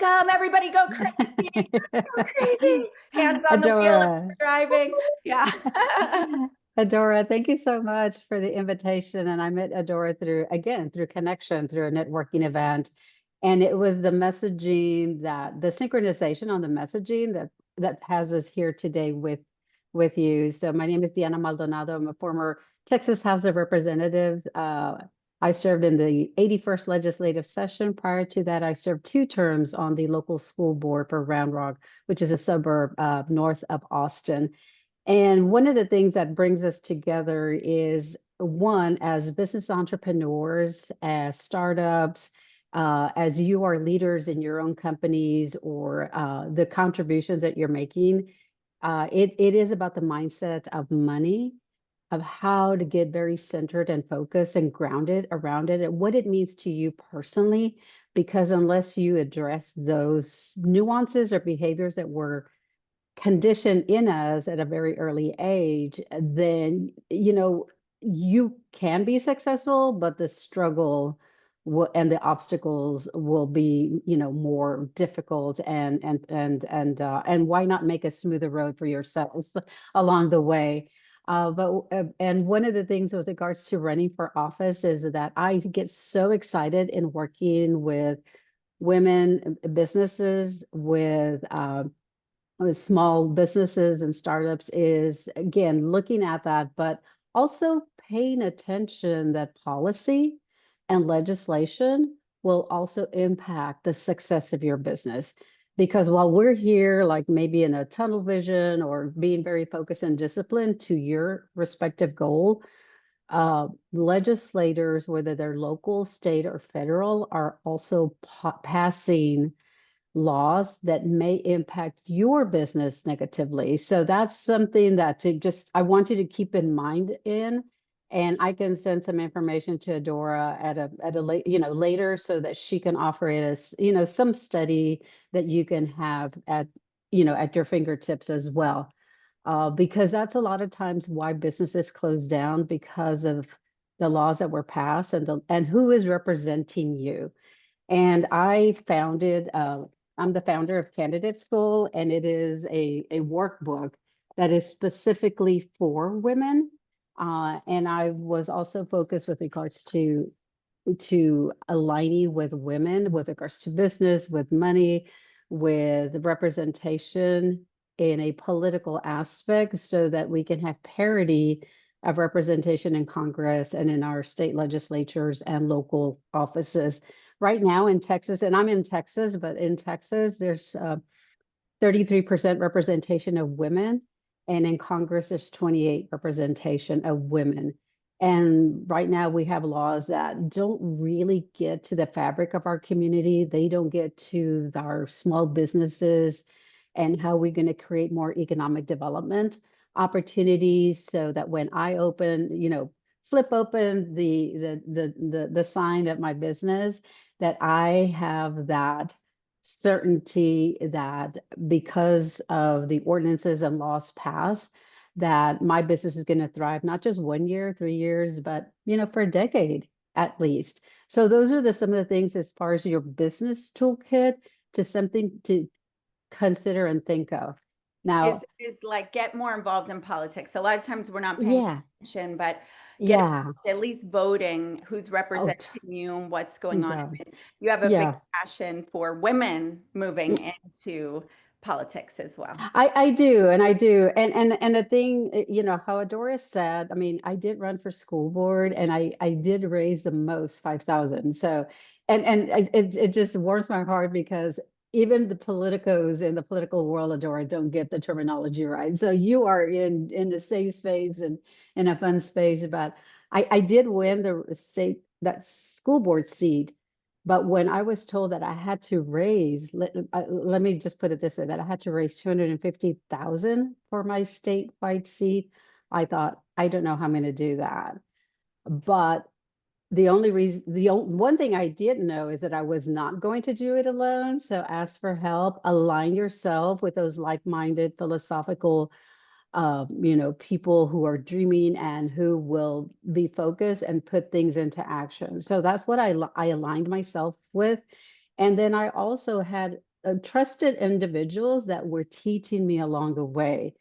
welcome, everybody go crazy, go crazy. Hands on the wheel if Adora. you're driving. Yeah. Adora, thank you so much for the invitation. And I met Adora through connection, through a networking event. And it was the messaging the synchronization on the messaging that has us here today with you. So my name is Diana Maldonado. I'm a former Texas House of Representatives. I served in the 81st legislative session. Prior to that, I served 2 terms on the local school board for Round Rock, which is a suburb north of Austin. And one of the things that brings us together is one, as business entrepreneurs, as startups, as you are leaders in your own companies or the contributions that you're making, it is about the mindset of money, of how to get very centered and focused and grounded around it and what it means to you personally. Because unless you address those nuances or behaviors that were conditioned in us at a very early age, then you can be successful, but the struggle and the obstacles will be more difficult and why not make a smoother road for yourselves along the way. And one of the things with regards to running for office is that I get so excited in working with women businesses with small businesses and startups is again looking at that, but also paying attention that policy and legislation will also impact the success of your business. Because while we're here, like maybe in a tunnel vision or being very focused and disciplined to your respective goal, legislators, whether they're local, state, or federal, are also passing laws that may impact your business negatively. So that's something that I want you to keep in mind in. And I can send some information to Adora at a late, later so that she can offer it as, some study that you can have at your fingertips as well. Because that's a lot of times why businesses close down because of the laws that were passed and who is representing you. And I'm the founder of Candidate School, and it is a workbook that is specifically for women. And I was also focused with regards to aligning with women with regards to business, with money, with representation in a political aspect so that we can have parity of representation in Congress and in our state legislatures and local offices. Right now in Texas, and I'm in Texas, but in Texas, there's 33% representation of women, and in Congress, there's 28 representation of women. And right now, we have laws that don't really get to the fabric of our community. They don't get to our small businesses and how we're going to create more economic development opportunities so that when I flip open the sign of my business, that I have that certainty that because of the ordinances and laws passed, that my business is going to thrive not just 1 year, 3 years, but for a decade at least. So those are some of the things as far as your business toolkit to something to consider and think of. is Now, is like get more involved in politics. A lot of times we're not paying yeah, attention, but get yeah, at least voting who's oh, representing you and what's going on. yeah, And you have a big yeah. passion for women moving into politics as well. I do, and I do, and the thing, how Adora said. I mean, I did run for school board, and I did raise the most 5,000. So, it just warms my heart because even the politicos in the political world, Adora, don't get the terminology right. So you are in the safe space and in a fun space. But I did win that school board seat. But when I was told that I had to raise, let me just put it this way, that I had to raise 250,000 for my statewide seat, I thought, I don't know how I'm going to do that. But one thing I didn't know is that I was not going to do it alone. So ask for help, align yourself with those like-minded philosophical people who are dreaming and who will be focused and put things into action. So that's what I aligned myself with. And then I also had trusted individuals that were teaching me along the way.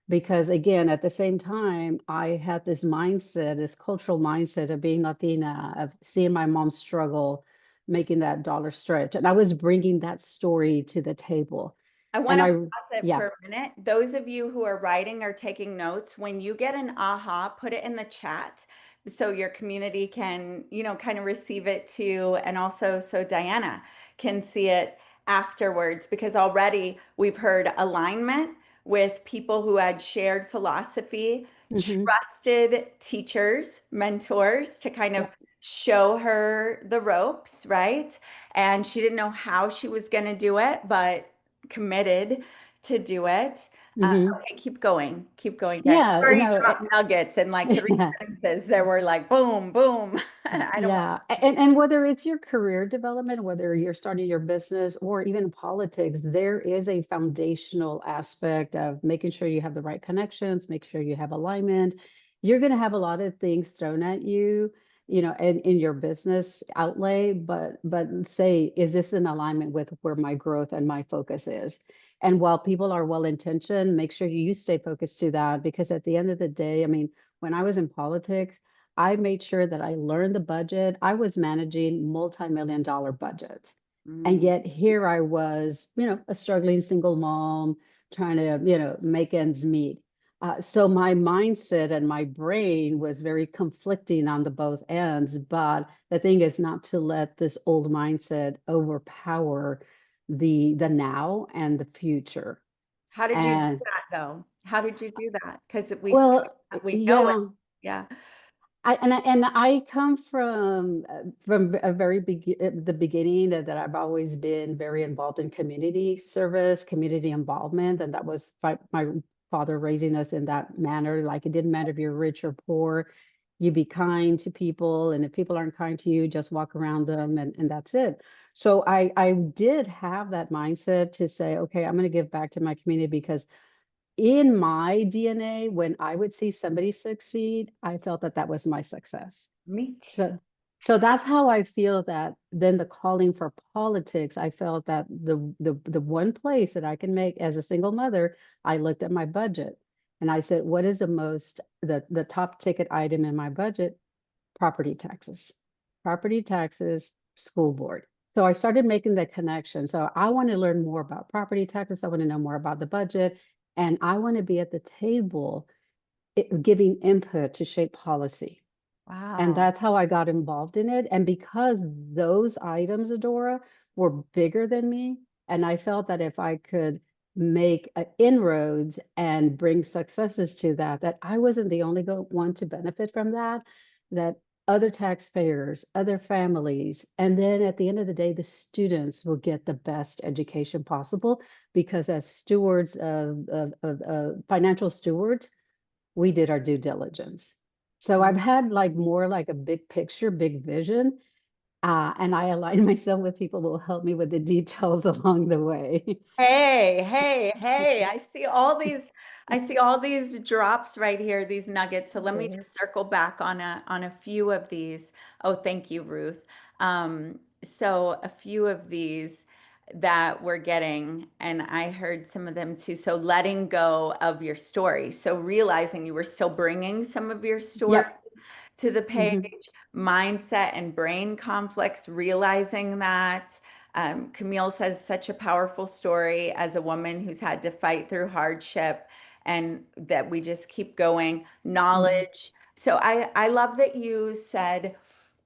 Because again, at the same time, I had this mindset, this cultural mindset of being Latina, of seeing my mom struggle, making that dollar stretch. And I was bringing that story to the table. I want And to I, pause it yeah. for a minute. Those of you who are writing or taking notes, when you get an aha, put it in the chat so your community can, kind of receive it too. And also so Diana can see it afterwards, because already we've heard alignment with people who had shared philosophy, Hmm. trusted teachers, mentors to kind of Yep. show her the ropes, right? And she didn't know how she was going to do it, but committed to do it. Hmm. Okay, keep going. Keep going, Dan. Yeah, You already no, dropped nuggets in like three yeah. sentences that were like boom, boom. I don't want Yeah, and whether it's your career development, whether you're starting your business or even politics, there is a foundational aspect of making sure you have the right connections, make sure you have alignment. You're going to have a lot of things thrown at you, in your business outlay, but say, is this in alignment with where my growth and my focus is? And while people are well intentioned, make sure you stay focused to that because at the end of the day, I mean, when I was in politics, I made sure that I learned the budget. I was managing multi-million dollar budgets. And to. yet here I was, a struggling single mom trying to, make ends meet. So my mindset and my brain was very conflicting on the both ends. But the thing is not to let this old mindset overpower the now and the future. How did you do And that though? How did you do that? Because we see well, it, we know it. yeah. Yeah. I come from a very the beginning that I've always been very involved in community service, community involvement, and that was my father raising us in that manner. Like it didn't matter if you're rich or poor, you be kind to people, and if people aren't kind to you, just walk around them, and that's it. So I did have that mindset to say, okay, I'm going to give back to my community because in my DNA, when I would see somebody succeed, I felt that that was my success. Me too. So that's how I feel that then the calling for politics, I felt that the one place that I can make as a single mother, I looked at my budget and I said, what is the top ticket item in my budget? Property taxes. Property taxes, school board. So I started making that connection. So I want to learn more about property taxes. I want to know more about the budget. And I want to be at the table giving input to shape policy. And Wow. that's how I got involved in it. And because those items, Adora, were bigger than me, and I felt that if I could make inroads and bring successes to that, that I wasn't the only one to benefit from that, that other taxpayers, other families, and then at the end of the day, the students will get the best education possible because as stewards of financial stewards, we did our due diligence. So I've had like more like a big picture, big vision, and I align myself with people who will help me with the details along the way. Hey, hey, hey, I see all these drops right here, these nuggets. So let me Yeah. just circle back on a few of these. Oh, thank you, Ruth. So a few of these that we're getting, and I heard some of them too. So letting go of your story. So realizing you were still bringing some of your story Yep. to the Hmm. page, mindset and brain conflicts, realizing that. Camille says such a powerful story as a woman who's had to fight through hardship and that we just keep going. Hmm. Knowledge. So I love that you said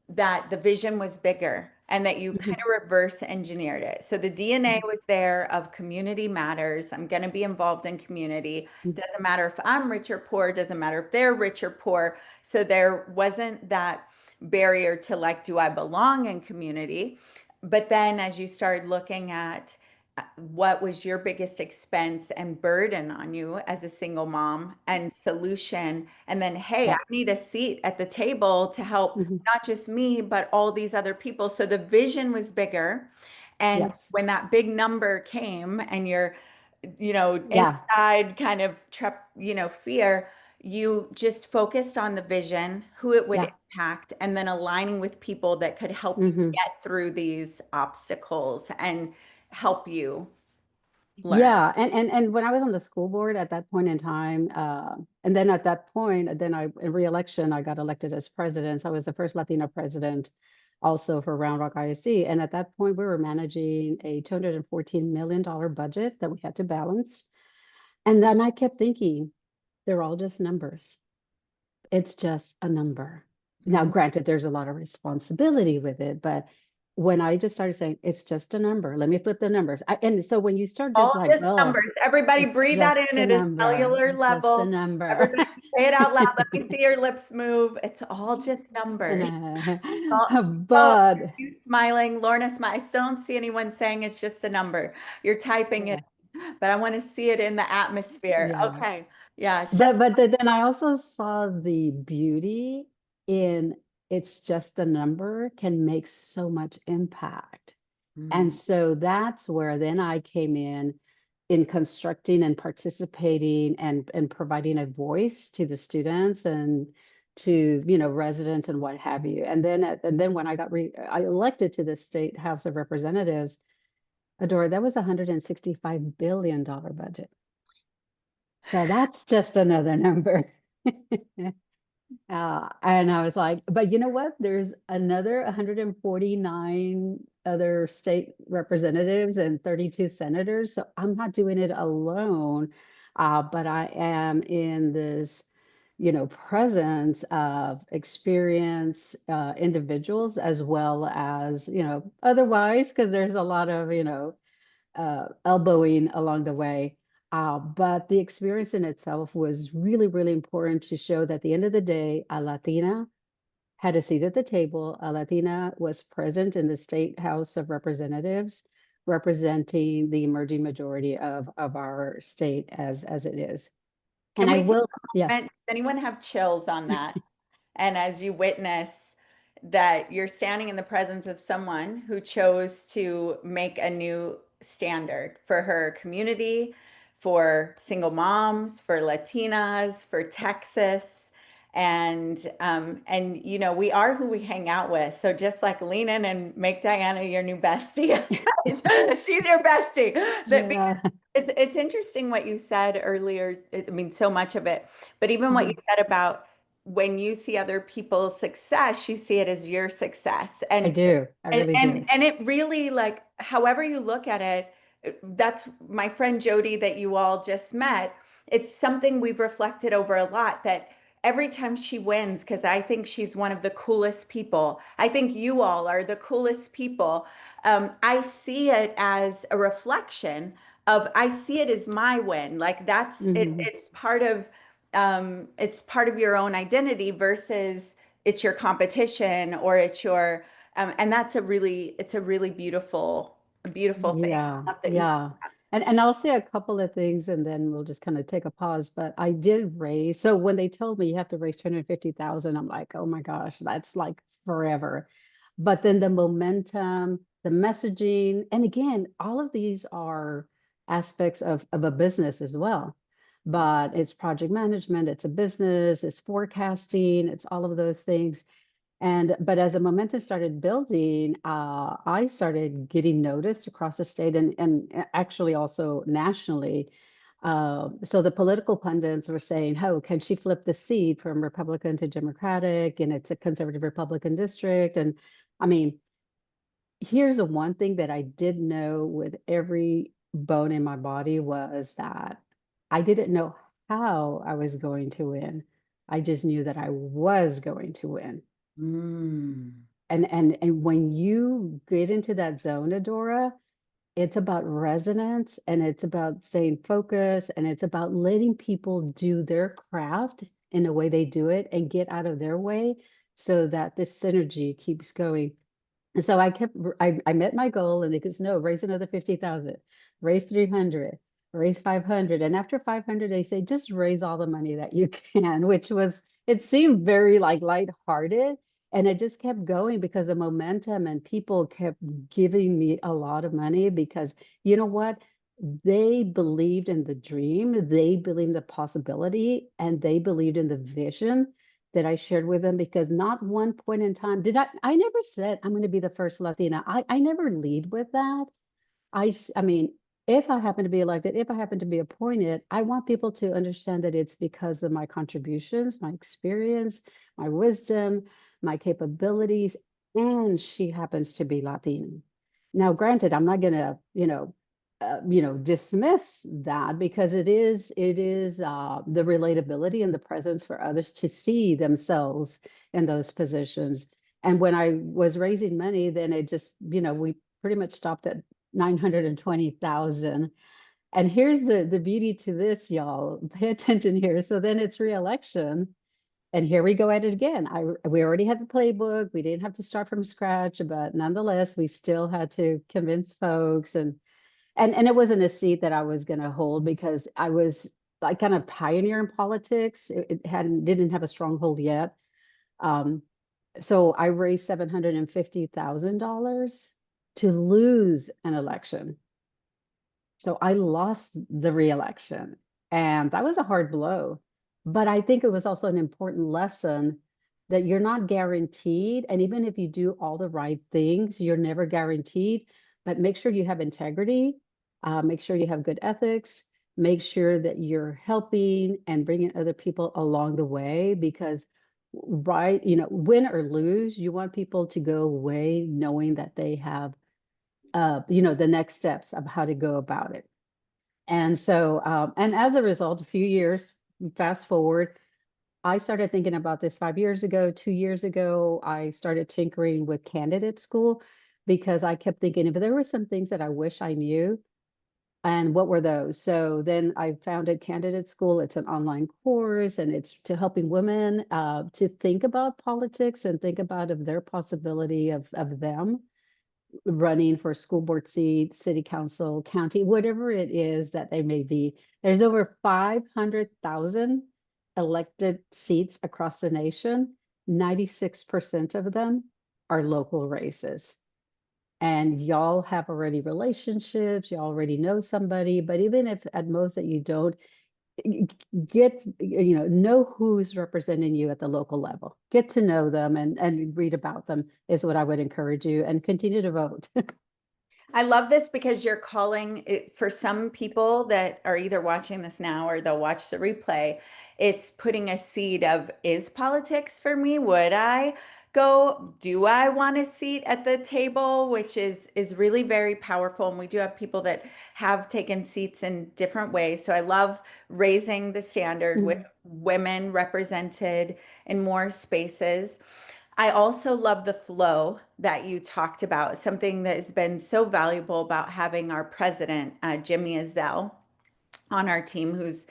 that the vision was bigger and that you kind Hmm. of reverse engineered it. So the DNA was there of community matters. I'm going to be involved in community. Doesn't matter if I'm rich or poor, doesn't matter if they're rich or poor. So there wasn't that barrier to like, do I belong in community? But then as you started looking at what was your biggest expense and burden on you as a single mom and solution, and then, hey, I Yep. need a seat at the table to help Hmm. not just me, but all these other people. So the vision was bigger. And Yes. when that big number came and you're, Yeah. inside kind of fear, you just focused on the vision, who it would Yeah. impact, and then aligning with people that could help you Hmm. get through these obstacles and help you learn? Yeah, and when I was on the school board at that point in time, and then at that point, then I in re-election, I got elected as president. So I was the first Latina president also for Round Rock ISD. And at that point, we were managing a $214 million budget that we had to balance. And then I kept thinking, they're all just numbers. It's just a number. Now, Mhm. granted, there's a lot of responsibility with it, but when I just started saying it's just a number, let me flip the numbers. And so when you start just All like, just oh, numbers. Everybody it's breathe that just in a at a number, cellular it's just a level. number. Everybody say it out loud. Let me see your lips move. It's all just numbers. All, oh, But you smiling. Lorna smile. I still don't see anyone saying it's just a number. You're typing it, yeah, but I want to see it in the atmosphere. yeah. Okay. Yeah, it's But just then I also saw the beauty in it's just a number can make so much impact. And mm, so that's where then I came in constructing and participating and providing a voice to the students and to, you know, residents and what have you. And then when I elected to the State House of Representatives, Adora, that was a $165 billion budget. So that's just another number. And I was like, but you know what? There's another 149 other state representatives and 32 senators. So I'm not doing it alone. But I am in this, you know, presence of experience individuals as well as, you know, otherwise, because there's a lot of, you know, elbowing along the way. But the experience in itself was really, really important to show that at the end of the day, a Latina had a seat at the table. A Latina was present in the State House of Representatives, representing the emerging majority of our state as it is. And can I we take will, a yeah, moment? Does anyone have chills on that? And as you witness that you're standing in the presence of someone who chose to make a new standard for her community, for single moms, for Latinas, for Texas. And you know, we are who we hang out with. So just like lean in and make Diana your new bestie. She's your bestie. That yeah, it's interesting what you said earlier. I mean, so much of it, but even what you mhm, said about when you see other people's success, you see it as your success. I do. I really do. And it really like however you look at it, that's my friend Jody that you all just met. It's something we've reflected over a lot that every time she wins, because I think she's one of the coolest people. I think you all are the coolest people. I see it as a reflection of I see it as my win. Like that's it, Mhm. it's part of your own identity versus it's your competition or it's your and that's it's a really beautiful thing. Yeah, Love that you yeah. And I'll say a couple of things and then we'll just kind of take a pause. But I did raise, so when they told me you have to raise 250,000, I'm like, oh my gosh, that's like forever. But then the momentum, the messaging, and again, all of these are aspects of a business as well. But it's project management, it's a business, it's forecasting, it's all of those things. And but as the momentum started building, I started getting noticed across the state and actually also nationally. So the political pundits were saying, "Oh, can she flip the seat from Republican to Democratic? And it's a conservative Republican district." And I mean, here's the one thing that I did know with every bone in my body was that I didn't know how I was going to win. I just knew that I was going to win. Mm. And when you get into that zone, Adora, it's about resonance and it's about staying focused and it's about letting people do their craft in the way they do it and get out of their way so that this synergy keeps going. And so I met my goal and it goes, no, raise another 50,000, raise 300, raise 500. And after 500, they say, just raise all the money that you can, which was, it seemed very like lighthearted. And it just kept going because of momentum and people kept giving me a lot of money because you know what? They believed in the dream, they believed in the possibility, and they believed in the vision that I shared with them because not one point in time did I never said I'm going to be the first Latina. I never lead with that. I mean, if I happen to be elected, if I happen to be appointed, I want people to understand that it's because of my contributions, my experience, my wisdom, my capabilities, and she happens to be Latina. Now, granted, I'm not gonna, dismiss that because it is the relatability and the presence for others to see themselves in those positions. And when I was raising money, then it just, we pretty much stopped at 920,000. And here's the beauty to this, y'all. Pay attention here. So then it's reelection. And here we go at it again. We already had the playbook. We didn't have to start from scratch, but nonetheless, we still had to convince folks and it wasn't a seat that I was going to hold because I was like kind of pioneer in politics. It hadn't didn't have a stronghold yet. Um, so I raised $750,000 to lose an election. So I lost the reelection, and that was a hard blow. But I think it was also an important lesson that you're not guaranteed. And even if you do all the right things, you're never guaranteed. But make sure you have integrity, make sure you have good ethics, make sure that you're helping and bringing other people along the way because right, win or lose, you want people to go away knowing that they have the next steps of how to go about it. And so, and as a result, a few years, fast forward, I started thinking about this 5 years ago. 2 years ago, I started tinkering with candidate school because I kept thinking if there were some things that I wish I knew, and what were those? So then I founded Candidate School. It's an online course and it's to helping women to think about politics and think about of their possibility of them running for school board seat, city council, county, whatever it is that they may be. There's over 500,000 elected seats across the nation. 96% of them are local races. And y'all have already relationships, you already know somebody, but even if at most that you don't, get know who's representing you at the local level, get to know them and read about them is what I would encourage you, and continue to vote. I love this because you're calling it for some people that are either watching this now or they'll watch the replay. It's putting a seed of, is politics for me? Would I go? Do I want a seat at the table? Which is really very powerful. And we do have people that have taken seats in different ways. So I love raising the standard with Mhm. women represented in more spaces. I also love the flow that you talked about, something that has been so valuable about having our president, Jimmy Azell, on our team who's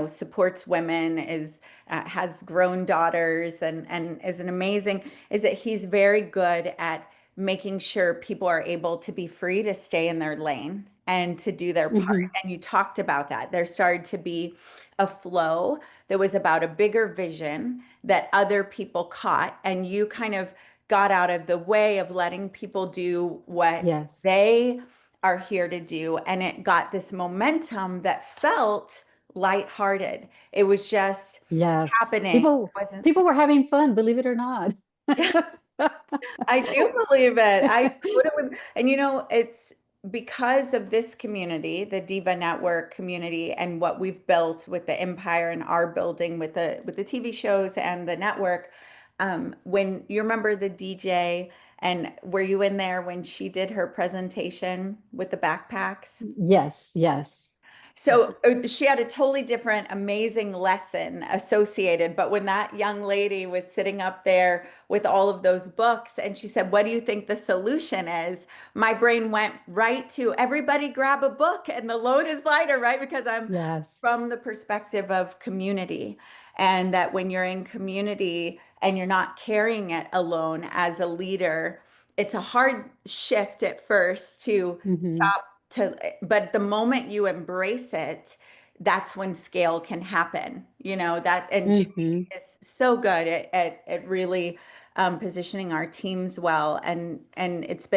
supports women, is has grown daughters, and is an amazing, is that he's very good at making sure people are able to be free to stay in their lane and to do their part. Mhm. And you talked about that there started to be a flow that was about a bigger vision that other people caught, and you kind of got out of the way of letting people do what Yes. they are here to do. And it got this momentum that felt lighthearted. It was just Yes. happening. People It wasn't, people were having fun, believe it or not. I do believe it. I totally, and it's because of this community, the Diva Network community, and what we've built with the empire and our building with the TV shows and the network. When you remember the DJ, and were you in there when she did her presentation with the backpacks? Yes, yes. So she had a totally different, amazing lesson associated. But when that young lady was sitting up there with all of those books and she said, "What do you think the solution is?" My brain went right to everybody grab a book and the load is lighter, right? Because I'm Yes. from the perspective of community. And that when you're in community and you're not carrying it alone as a leader, it's a hard shift at first to Hmm. stop to, but the moment you embrace it, that's when scale can happen, that. And Jimmy Hmm. is so good at really positioning our teams well, and it's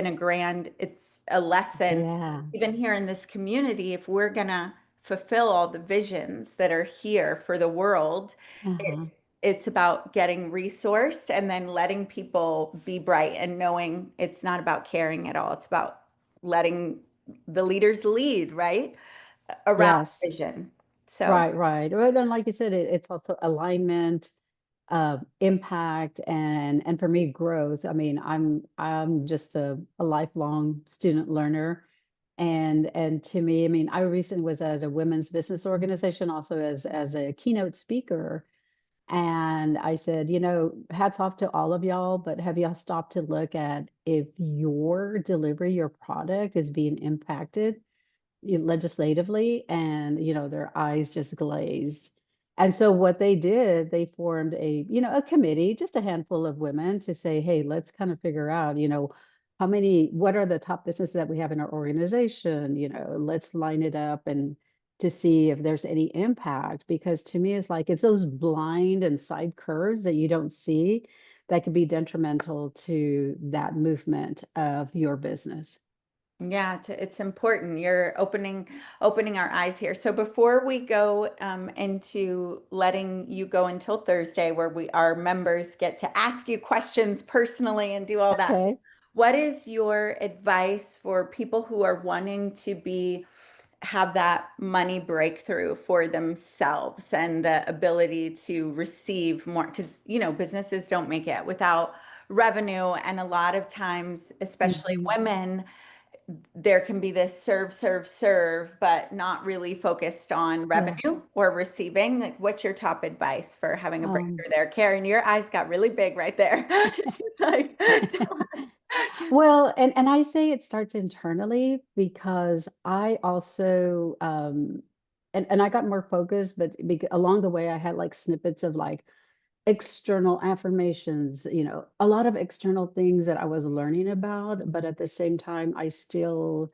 a lesson Yeah. even here in this community. If we're gonna fulfill all the visions that are here for the world, Uh-huh. it's about getting resourced and then letting people be bright and knowing it's not about caring at all. It's about letting the leaders lead, right? Around Yes. vision. So Right, right. Well, then, like you said, it's also alignment, impact, and for me, growth. I mean, I'm just a lifelong student learner, and to me, I mean, I recently was at a women's business organization, also as a keynote speaker, and I said, hats off to all of y'all, but have y'all stopped to look at if your delivery, your product is being impacted legislatively, and their eyes just glazed. And so what they did, they formed a committee, just a handful of women, to say, hey, let's kind of figure out, what are the top businesses that we have in our organization, let's line it up and to see if there's any impact, because to me it's like it's those blind and side curves that you don't see that could be detrimental to that movement of your business. yeah, it's important. You're opening our eyes here. So before we go into letting you go until Thursday, where our members get to ask you questions personally and do all that, Okay. what is your advice for people who are wanting to have that money breakthrough for themselves and the ability to receive more? Because, businesses don't make it without revenue. And a lot of times, especially Mhm. women, there can be this serve, serve, serve, but not really focused on Yeah. revenue or receiving. Like, what's your top advice for having a Um, breakthrough there? Karen, your eyes got really big right there. She's like, tell us. well, and I say it starts internally because I also and I got more focused, but along the way I had like snippets of like external affirmations, a lot of external things that I was learning about, but at the same time I still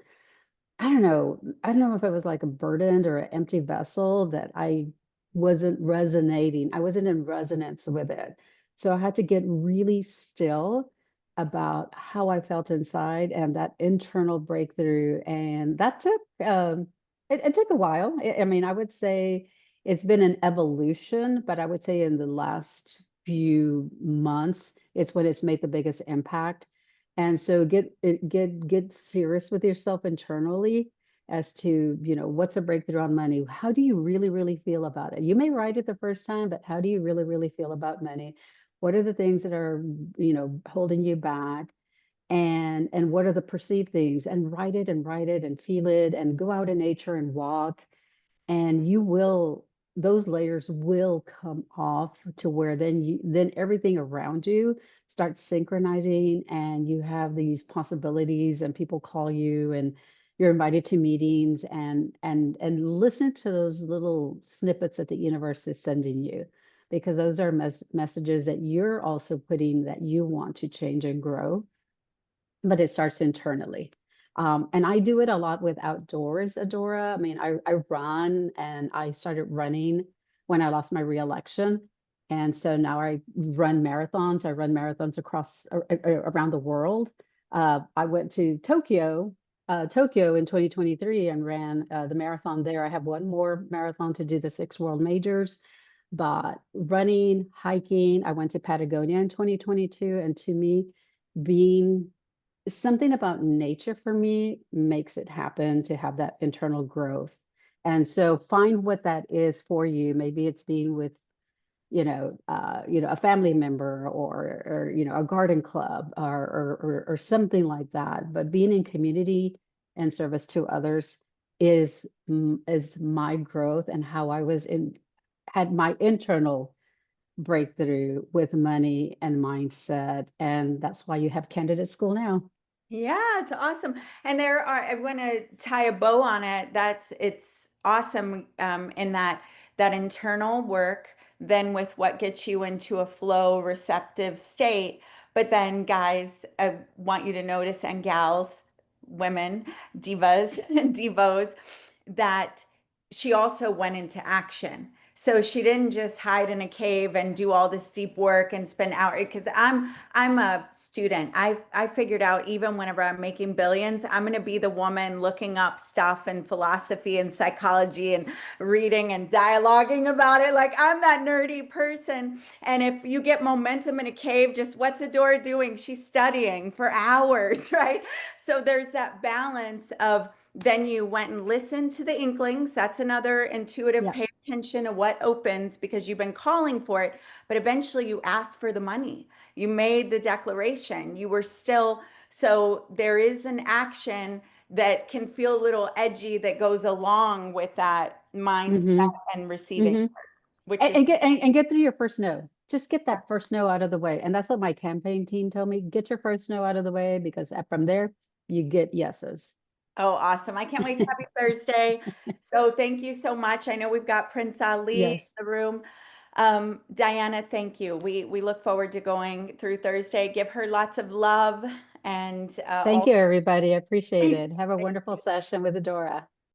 I don't know if it was like a burdened or an empty vessel that I wasn't resonating. I wasn't in resonance with it. So I had to get really still about how I felt inside and that internal breakthrough. And that took it took a while. I mean, I would say it's been an evolution, but I would say in the last few months, it's when it's made the biggest impact. And so get serious with yourself internally as to, what's a breakthrough on money? How do you really, really feel about it? You may write it the first time, but how do you really, really feel about money? What are the things that are, holding you back? And what are the perceived things? And write it and feel it and go out in nature and walk, and those layers will come off to where then everything around you starts synchronizing, and you have these possibilities, and people call you, and you're invited to meetings, and listen to those little snippets that the universe is sending you, because those are messages that you're also putting, that you want to change and grow, but it starts internally. And I do it a lot with outdoors, Adora. I mean, I run, and I started running when I lost my reelection. And so now I run marathons. I run marathons across around the world. I went to Tokyo in 2023 and ran the marathon there. I have one more marathon to do, the six world majors. But running, hiking, I went to Patagonia in 2022. And to me, being something about nature for me makes it happen to have that internal growth. And so find what that is for you. Maybe it's being with, a family member, or a garden club, or something like that. But being in community and service to others is my growth, and how I had my internal breakthrough with money and mindset. And that's why you have candidate school now. Yeah, it's awesome. And I want to tie a bow on it. It's awesome in that internal work, then with what gets you into a flow receptive state. But then, guys, I want you to notice, and gals, women, divas, and devos, that she also went into action. So she didn't just hide in a cave and do all this deep work and spend hours. Because I'm a student. I figured out, even whenever I'm making billions, I'm going to be the woman looking up stuff and philosophy and psychology and reading and dialoguing about it. Like, I'm that nerdy person. And if you get momentum in a cave, just what's Adora doing? She's studying for hours, right? So there's that balance of Then you went and listened to the inklings. That's another intuitive Yeah. pay attention to what opens because you've been calling for it. But eventually you asked for the money. You made the declaration. You were still, so there is an action that can feel a little edgy that goes along with that mindset Mm-hmm. and receiving, Mm-hmm. which is, And get through your first no. Just get that first no out of the way. And that's what my campaign team told me. Get your first no out of the way because from there you get yeses. oh, awesome. I can't wait to happy Thursday. So thank you so much. I know we've got Prince Ali in Yes. the room. Diana, thank you. We look forward to going through Thursday. Give her lots of love and Thank all. you, everybody. I appreciate Thank it. Have a wonderful you. session with Adora.